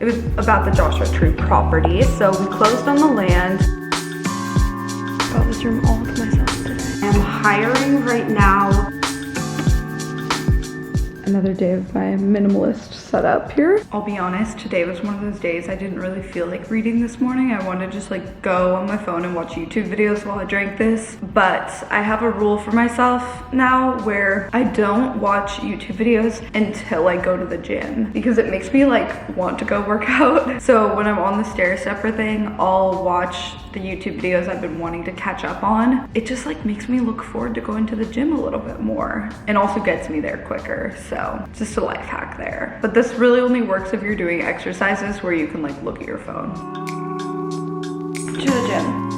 It was about the Joshua Tree property. So we closed on the land. Got this room all to myself today. I'm hiring right now. Another day of my minimalist setup here. I'll be honest, today was one of those days I didn't really feel like reading this morning. I wanted to just like go on my phone and watch YouTube videos while I drank this. But I have a rule for myself now where I don't watch YouTube videos until I go to the gym because it makes me like want to go work out. So when I'm on the stair stepper thing, I'll watch the YouTube videos I've been wanting to catch up on. It just like makes me look forward to going to the gym a little bit more and also gets me there quicker. So just a life hack there. But this really only works if you're doing exercises where you can like look at your phone. To the gym.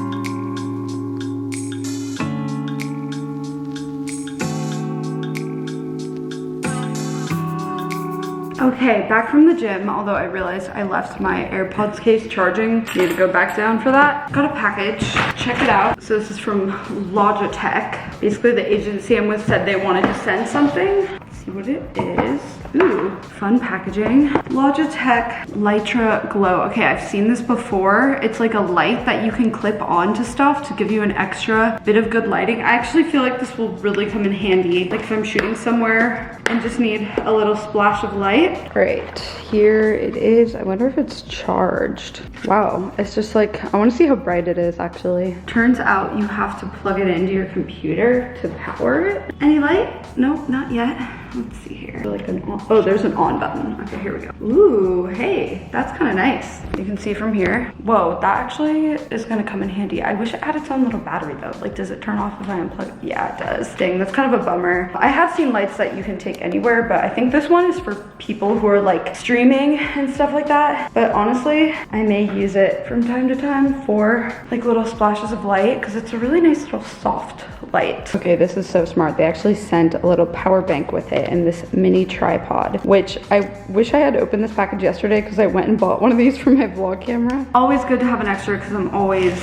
Okay, back from the gym, although I realized I left my AirPods case charging. Need to go back down for that. Got a package, check it out. So this is from Logitech. Basically the agency I'm with said they wanted to send something. Let's see what it is. Ooh, fun packaging. Logitech Lytra Glow. Okay, I've seen this before. It's like a light that you can clip onto stuff to give you an extra bit of good lighting. I actually feel like this will really come in handy. Like if I'm shooting somewhere and just need a little splash of light. All right, here it is. I wonder if it's charged. Wow, it's just like, I wanna see how bright it is actually. Turns out you have to plug it into your computer to power it. Any light? Nope, not yet. Let's see here. Like an on. Oh, there's an on button. Okay, here we go. Ooh, hey, that's kind of nice. You can see from here. Whoa, that actually is gonna come in handy. I wish it had its own little battery though. Like, does it turn off if I unplug it? Yeah, it does. Dang, that's kind of a bummer. I have seen lights that you can take anywhere, but I think this one is for people who are like streaming and stuff like that. But honestly, I may use it from time to time for like little splashes of light because it's a really nice little soft light. Okay, this is so smart. They actually sent a little power bank with it and this mini tripod, which I wish I had opened this package yesterday because I went and bought one of these for my vlog camera. Always good to have an extra because I'm always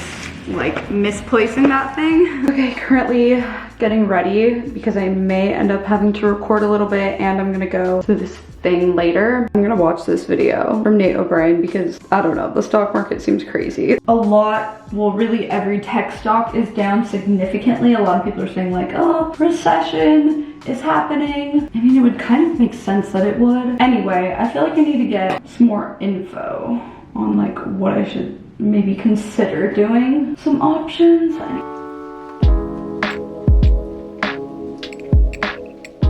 like misplacing that thing. Okay, currently getting ready because I may end up having to record a little bit and I'm gonna go to this thing later. I'm gonna watch this video from Nate O'Brien because I don't know, the stock market seems crazy. A lot, well really every tech stock is down significantly. A lot of people are saying like, oh, recession is happening. I mean, it would kind of make sense that it would. Anyway, I feel like I need to get some more info on like what I should maybe consider doing. Some options.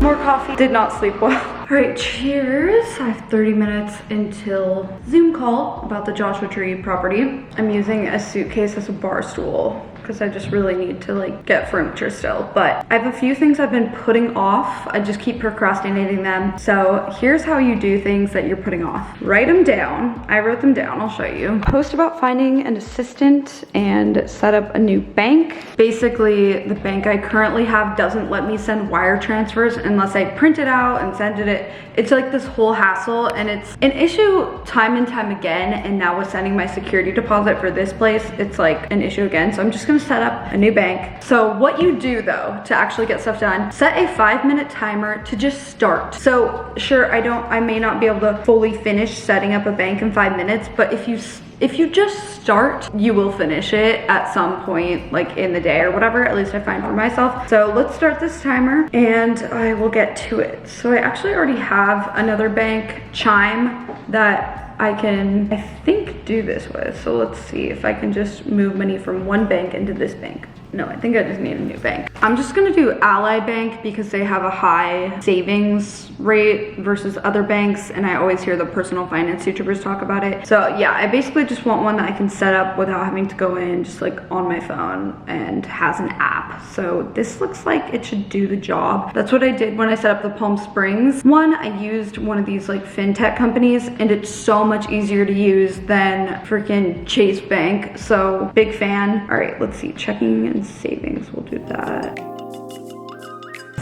More coffee. Did not sleep well. All right, cheers. I have 30 minutes until Zoom call about the Joshua Tree property. I'm using a suitcase as a bar stool because I just really need to like get furniture still. But I have a few things I've been putting off. I just keep procrastinating them. So here's how you do things that you're putting off. Write them down. I wrote them down, I'll show you. Post about finding an assistant and set up a new bank. Basically, the bank I currently have doesn't let me send wire transfers unless I print it out and send it. It's like this whole hassle and it's an issue time and time again. And now with sending my security deposit for this place, it's like an issue again. So I'm just gonna set up a new bank. So what you do though, to actually get stuff done, set a 5-minute timer to just start. So sure, I may not be able to fully finish setting up a bank in 5 minutes, but if you just start, you will finish it at some point, like in the day or whatever, at least I find for myself. So let's start this timer and I will get to it. So I actually already have another bank, Chime, that I can, I think, do this with. So let's see if I can just move money from one bank into this bank. No, I think I just need a new bank. I'm just gonna do Ally Bank because they have a high savings rate versus other banks, and I always hear the personal finance YouTubers talk about it. So yeah, I basically just want one that I can set up without having to go in, just like on my phone, and has an app. So this looks like it should do the job. That's what I did when I set up the Palm Springs one. I used one of these like fintech companies, and it's so much easier to use than freaking Chase Bank. So big fan. All right, let's see, checking and savings, we'll do that.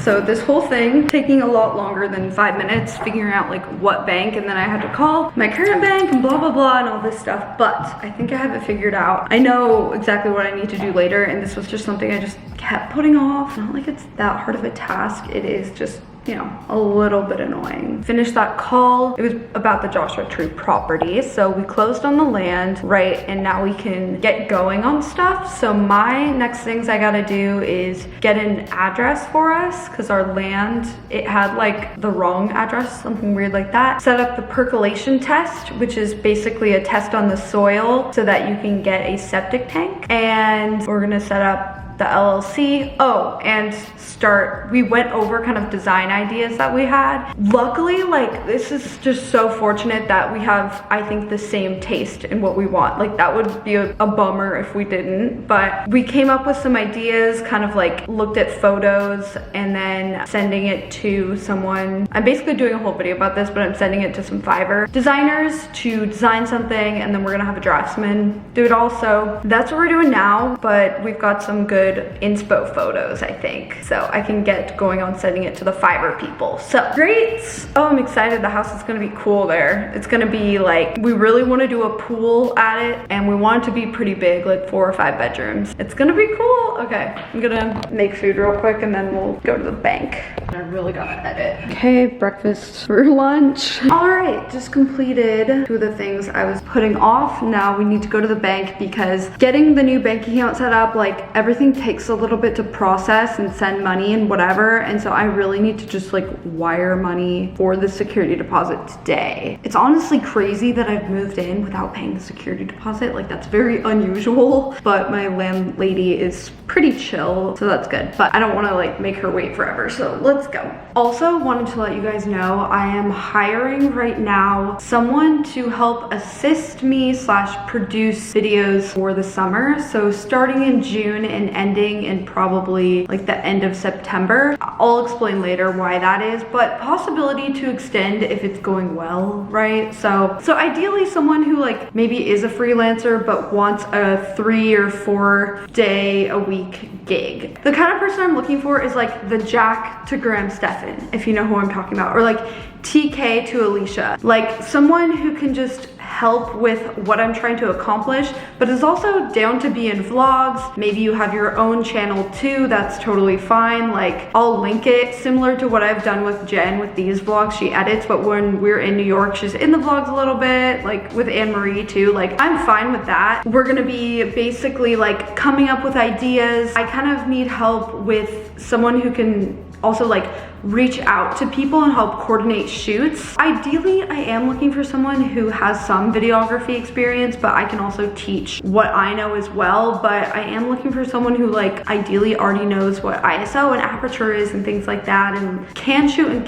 So this whole thing taking a lot longer than 5 minutes, figuring out like what bank, and then I had to call my current bank and blah, blah, blah, and all this stuff. But I think I have it figured out. I know exactly what I need to do later, and this was just something I just kept putting off. Not like it's that hard of a task. It is just you know, a little bit annoying. Finished that call. It was about the Joshua Tree property. So we closed on the land, right? And now we can get going on stuff. So my next things I gotta do is get an address for us, because our land, it had like the wrong address, something weird like that. Set up the percolation test, which is basically a test on the soil so that you can get a septic tank. And we're gonna set up the LLC. Oh, and we went over kind of design ideas that we had. Luckily, like, this is just so fortunate that we have, I think, the same taste in what we want. Like, that would be a bummer if we didn't, but we came up with some ideas, kind of like looked at photos and then sending it to someone. I'm basically doing a whole video about this, but I'm sending it to some Fiverr designers to design something, and then we're gonna have a draftsman do it all. So that's what we're doing now, but we've got some good inspo photos, I think. So I can get going on sending it to the Fiverr people. So great. Oh, I'm excited. The house is gonna be cool there. It's gonna be like, we really wanna do a pool at it, and we want it to be pretty big, like 4 or 5 bedrooms. It's gonna be cool. Okay, I'm gonna make food real quick and then we'll go to the bank. I really gotta edit. Okay, breakfast for lunch. All right, just completed 2 of the things I was putting off. Now we need to go to the bank because getting the new bank account set up, like, everything takes a little bit to process and send money and whatever, and so I really need to just like wire money for the security deposit today. It's honestly crazy that I've moved in without paying the security deposit. Like, that's very unusual, but my landlady is pretty chill, so that's good. But I don't want to like make her wait forever, so let's go. Also wanted to let you guys know I am hiring right now someone to help assist me / produce videos for the summer. So starting in June and ending in probably like the end of September. I'll explain later why that is, but possibility to extend if it's going well, right? So ideally someone who like maybe is a freelancer but wants a 3 or 4 day a week gig. The kind of person I'm looking for is like the Jack to Graham Stephan, if you know who I'm talking about, or like TK to Alicia. Like someone who can just help with what I'm trying to accomplish, but is also down to be in vlogs. Maybe you have your own channel too, that's totally fine. Like, I'll link it, similar to what I've done with Jen with these vlogs. She edits, but when we're in New York, she's in the vlogs a little bit, like with Anne-Marie too. Like, I'm fine with that. We're gonna be basically like coming up with ideas. I kind of need help with someone who can also like reach out to people and help coordinate shoots. Ideally, I am looking for someone who has some videography experience, but I can also teach what I know as well. But I am looking for someone who like ideally already knows what ISO and aperture is and things like that, and can shoot and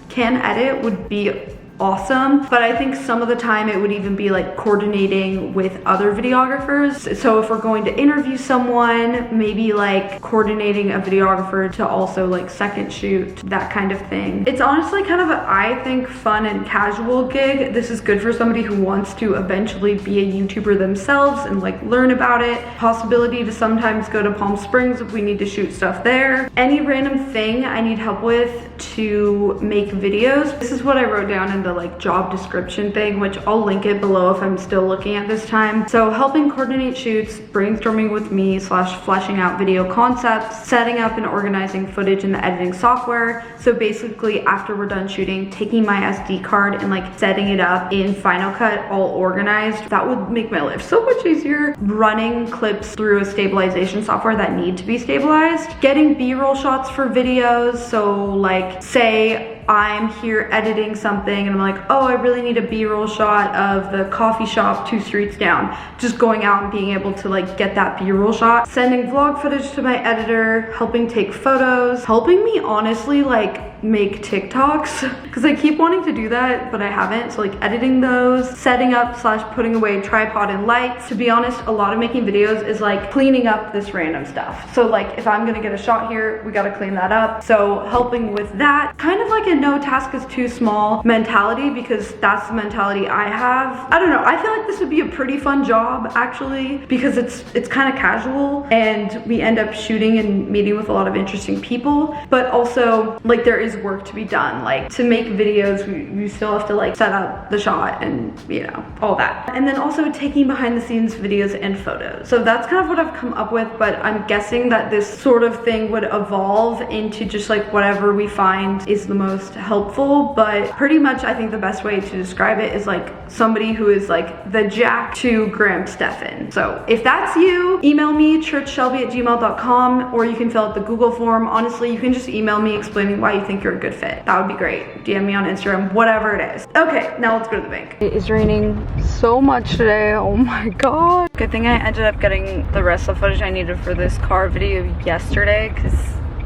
can edit would be awesome. But I think some of the time it would even be like coordinating with other videographers. So if we're going to interview someone, maybe like coordinating a videographer to also like second shoot, that kind of thing. It's honestly kind of I think fun and casual gig. This is good for somebody who wants to eventually be a YouTuber themselves and like learn about it. Possibility to sometimes go to Palm Springs if we need to shoot stuff there. Any random thing I need help with to make videos. This is what I wrote down in the like job description thing, which I'll link it below if I'm still looking at this time. So helping coordinate shoots, brainstorming with me / fleshing out video concepts, setting up and organizing footage in the editing software. So basically after we're done shooting, taking my SD card and like setting it up in Final Cut all organized. That would make my life so much easier. Running clips through a stabilization software that need to be stabilized. Getting B-roll shots for videos. So like say I'm here editing something and I'm like, oh, I really need a B-roll shot of the coffee shop 2 streets down. Just going out and being able to like get that B-roll shot. Sending vlog footage to my editor, helping take photos, helping me honestly like make TikToks because I keep wanting to do that but I haven't. So like editing those, setting up / putting away tripod and lights. To be honest, a lot of making videos is like cleaning up this random stuff. So like if I'm gonna get a shot here, we gotta clean that up. So helping with that, kind of like a no task is too small mentality, because that's the mentality I have. I don't know, I feel like this would be a pretty fun job actually, because it's kind of casual and we end up shooting and meeting with a lot of interesting people, but also like there is is work to be done. Like to make videos, we still have to like set up the shot and you know, all that. And then also taking behind the scenes videos and photos. So that's kind of what I've come up with, but I'm guessing that this sort of thing would evolve into just like whatever we find is the most helpful. But pretty much I think the best way to describe it is like somebody who is like the Jack to Graham Stephan. So if that's you, email me churchshelby@gmail.com, or you can fill out the Google form. Honestly, you can just email me explaining why you think you're a good fit. That would be great. DM me on Instagram, whatever it is. Okay, now let's go to the bank. It is raining so much today. Oh my god. Good thing I ended up getting the rest of the footage I needed for this car video yesterday, because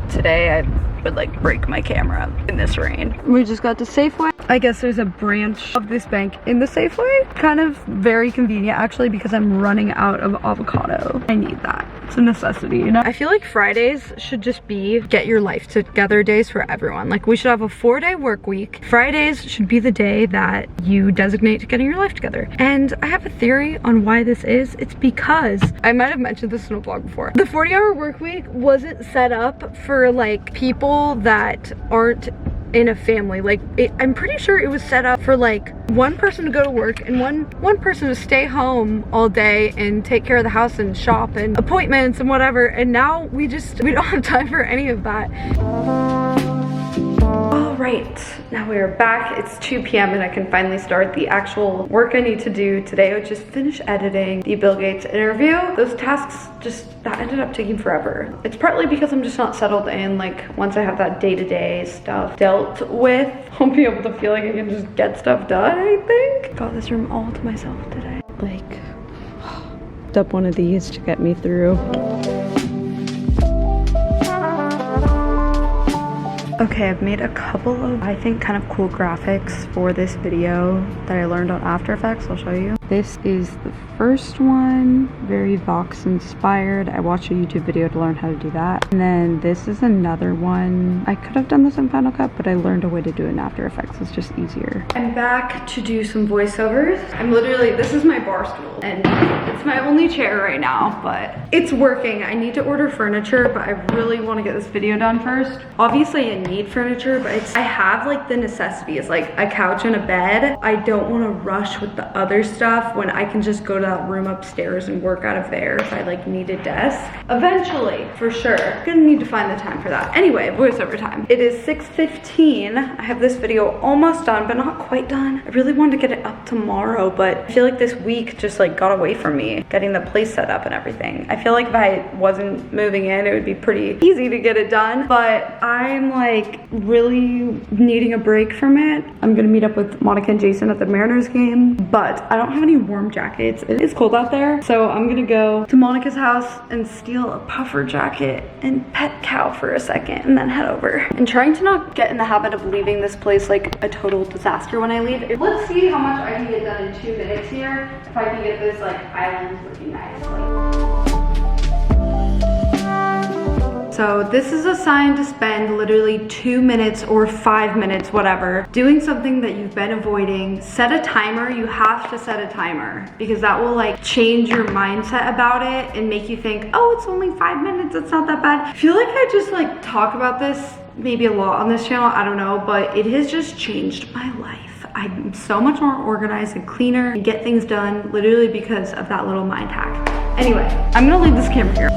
today I would like break my camera in this rain. We just got to Safeway. I guess there's a branch of this bank in the Safeway. Kind of very convenient actually, because I'm running out of avocado. I need that. It's a necessity, you know? I feel like Fridays should just be get your life together days for everyone. Like we should have a 4-day work week. Fridays should be the day that you designate to getting your life together. And I have a theory on why this is. It's because, I might have mentioned this in a vlog before, the 40-hour work week wasn't set up for like people that aren't in a family. Like I'm pretty sure it was set up for like one person to go to work and one person to stay home all day and take care of the house and shop and appointments and whatever. And now we don't have time for any of that. All right, now we are back. It's 2 p.m. and I can finally start the actual work I need to do today, which is finish editing the Bill Gates interview. Those tasks that ended up taking forever. It's partly because I'm just not settled in. Like once I have that day-to-day stuff dealt with, I'll be able to feel like I can just get stuff done, I think. Got this room all to myself today. Like, up one of these to get me through. Okay, I've made a couple of, I think, kind of cool graphics for this video that I learned on After Effects. I'll show you. This is the first one, very Vox inspired. I watched a YouTube video to learn how to do that. And then this is another one. I could have done this in Final Cut, but I learned a way to do it in After Effects. It's just easier. I'm back to do some voiceovers. This is my bar stool and it's my only chair right now, but it's working. I need to order furniture, but I really want to get this video done first. Obviously I need furniture, but I have like the necessities, like a couch and a bed. I don't want to rush with the other stuff when I can just go to that room upstairs and work out of there if I like need a desk. Eventually, for sure. I'm gonna need to find the time for that. Anyway, voiceover time. It is 6:15. I have this video almost done, but not quite done. I really wanted to get it up tomorrow, but I feel like this week just like got away from me, getting the place set up and everything. I feel like if I wasn't moving in, it would be pretty easy to get it done, but I'm like really needing a break from it. I'm gonna meet up with Monica and Jason at the Mariners game, but I don't have any warm jackets. It is cold out there, so I'm gonna go to Monica's house and steal a puffer jacket and pet cow for a second and then head over. I'm trying to not get in the habit of leaving this place like a total disaster when I leave. Let's see how much I can get done in 2 minutes here. If I can get this like island looking nice. So this is a sign to spend literally 2 minutes or 5 minutes, whatever, doing something that you've been avoiding. Set a timer. You have to set a timer because that will like change your mindset about it and make you think, oh, it's only 5 minutes. It's not that bad. I feel like I just like talk about this maybe a lot on this channel. I don't know, but it has just changed my life. I'm so much more organized and cleaner and get things done literally because of that little mind hack. Anyway, I'm gonna leave this camera here.